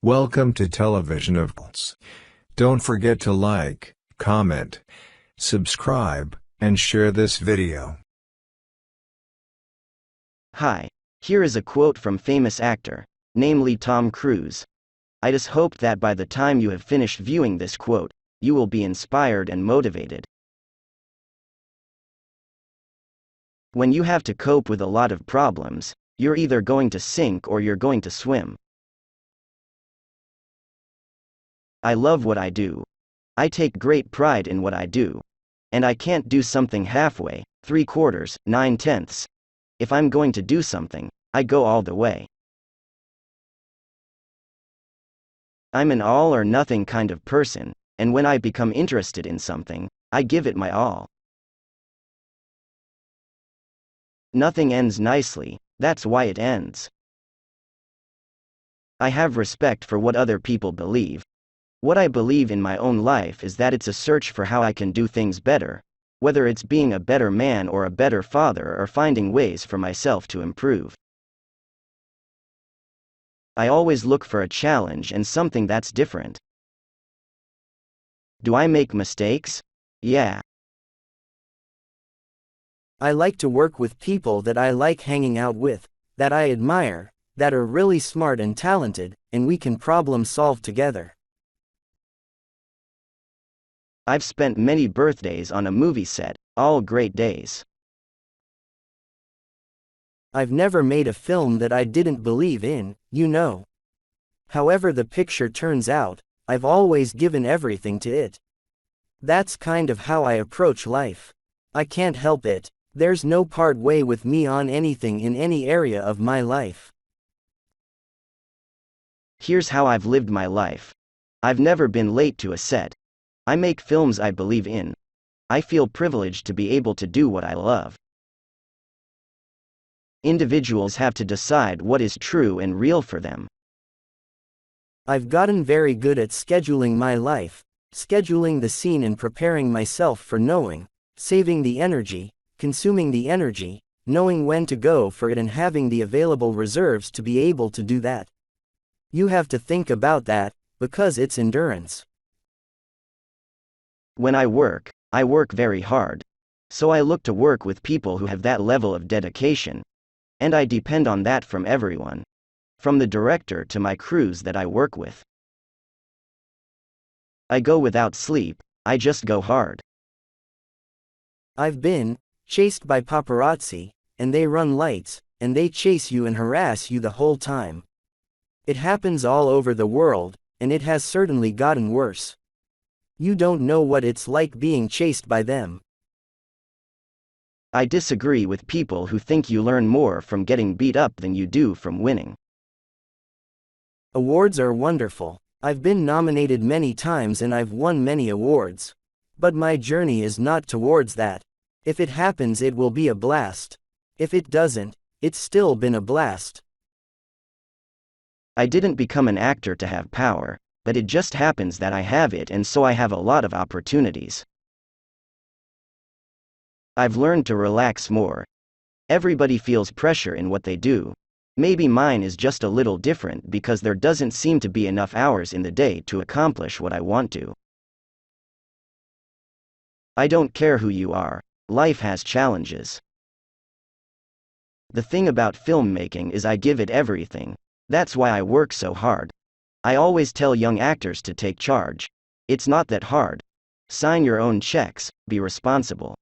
Welcome to Television of Cults. Don't forget to like, comment, subscribe, and share this video. Hi. Here is a quote from famous actor, namely Tom Cruise. I just hope that by the time you have finished viewing this quote, you will be inspired and motivated. When you have to cope with a lot of problems, you're either going to sink or you're going to swim. I love what I do. I take great pride in what I do. And I can't do something halfway, 3/4, 9/10. If I'm going to do something, I go all the way. I'm an all or nothing kind of person, and when I become interested in something, I give it my all. Nothing ends nicely, that's why it ends. I have respect for what other people believe. What I believe in my own life is that it's a search for how I can do things better, whether it's being a better man or a better father or finding ways for myself to improve. I always look for a challenge and something that's different. Do I make mistakes? Yeah. I like to work with people that I like hanging out with, that I admire, that are really smart and talented, and we can problem solve together. I've spent many birthdays on a movie set, all great days. I've never made a film that I didn't believe in, you know. However the picture turns out, I've always given everything to it. That's kind of how I approach life. I can't help it, there's no part way with me on anything in any area of my life. Here's how I've lived my life. I've never been late to a set. I make films I believe in. I feel privileged to be able to do what I love. Individuals have to decide what is true and real for them. I've gotten very good at scheduling my life, scheduling the scene and preparing myself for knowing, saving the energy, consuming the energy, knowing when to go for it and having the available reserves to be able to do that. You have to think about that, because it's endurance. When I work very hard. So I look to work with people who have that level of dedication. And I depend on that from everyone. From the director to my crews that I work with. I go without sleep, I just go hard. I've been chased by paparazzi, and they run lights, and they chase you and harass you the whole time. It happens all over the world, and it has certainly gotten worse. You don't know what it's like being chased by them. I disagree with people who think you learn more from getting beat up than you do from winning. Awards are wonderful. I've been nominated many times and I've won many awards. But my journey is not towards that. If it happens, it will be a blast. If it doesn't, it's still been a blast. I didn't become an actor to have power, but it just happens that I have it, and so I have a lot of opportunities. I've learned to relax more. Everybody feels pressure in what they do. Maybe mine is just a little different because there doesn't seem to be enough hours in the day to accomplish what I want to. I don't care who you are. Life has challenges. The thing about filmmaking is I give it everything. That's why I work so hard. I always tell young actors to take charge. It's not that hard. Sign your own checks, be responsible.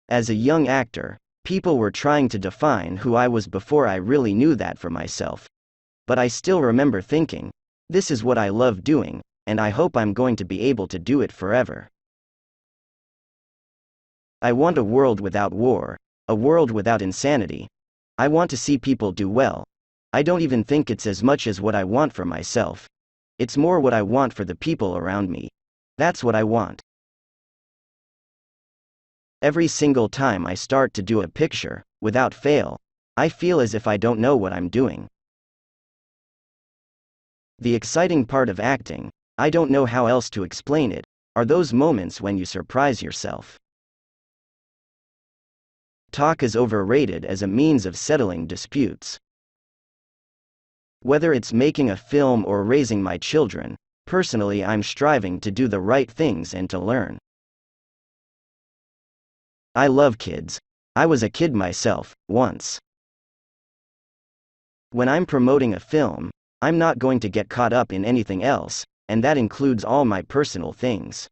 As a young actor, people were trying to define who I was before I really knew that for myself. But I still remember thinking, this is what I love doing, and I hope I'm going to be able to do it forever. I want a world without war, a world without insanity. I want to see people do well. I don't even think it's as much as what I want for myself. It's more what I want for the people around me. That's what I want. Every single time I start to do a picture, without fail, I feel as if I don't know what I'm doing. The exciting part of acting, I don't know how else to explain it, are those moments when you surprise yourself. Talk is overrated as a means of settling disputes. Whether it's making a film or raising my children, personally I'm striving to do the right things and to learn. I love kids. I was a kid myself, once. When I'm promoting a film, I'm not going to get caught up in anything else, and that includes all my personal things.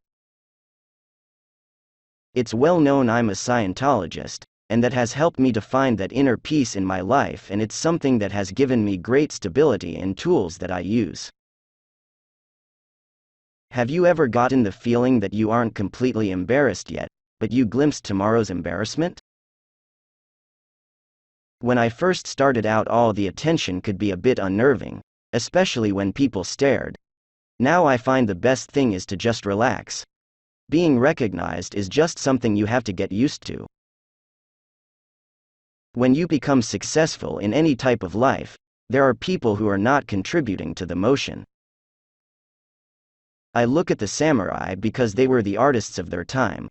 It's well known I'm a Scientologist, and that has helped me to find that inner peace in my life, and it's something that has given me great stability and tools that I use. Have you ever gotten the feeling that you aren't completely embarrassed yet, but you glimpsed tomorrow's embarrassment? When I first started out, all the attention could be a bit unnerving, especially when people stared. Now I find the best thing is to just relax. Being recognized is just something you have to get used to. When you become successful in any type of life, there are people who are not contributing to the motion. I look at the samurai because they were the artists of their time.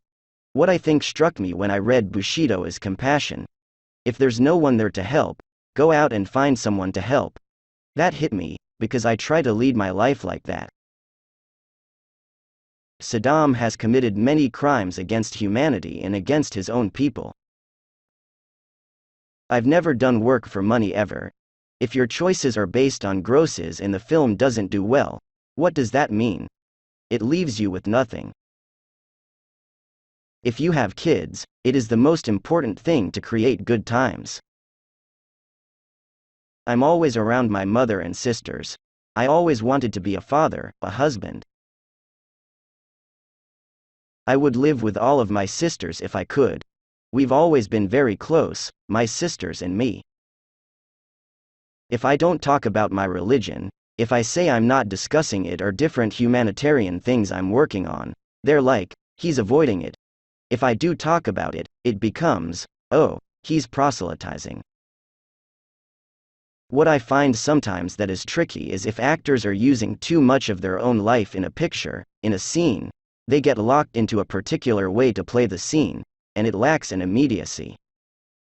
What I think struck me when I read Bushido is compassion. If there's no one there to help, go out and find someone to help. That hit me, because I try to lead my life like that. Saddam has committed many crimes against humanity and against his own people. I've never done work for money ever. If your choices are based on grosses and the film doesn't do well, what does that mean? It leaves you with nothing. If you have kids, it is the most important thing to create good times. I'm always around my mother and sisters. I always wanted to be a father, a husband. I would live with all of my sisters if I could. We've always been very close, my sisters and me. If I don't talk about my religion, if I say I'm not discussing it or different humanitarian things I'm working on, they're like, he's avoiding it. If I do talk about it, it becomes, oh, he's proselytizing. What I find sometimes that is tricky is if actors are using too much of their own life in a picture, in a scene, they get locked into a particular way to play the scene, and it lacks an immediacy.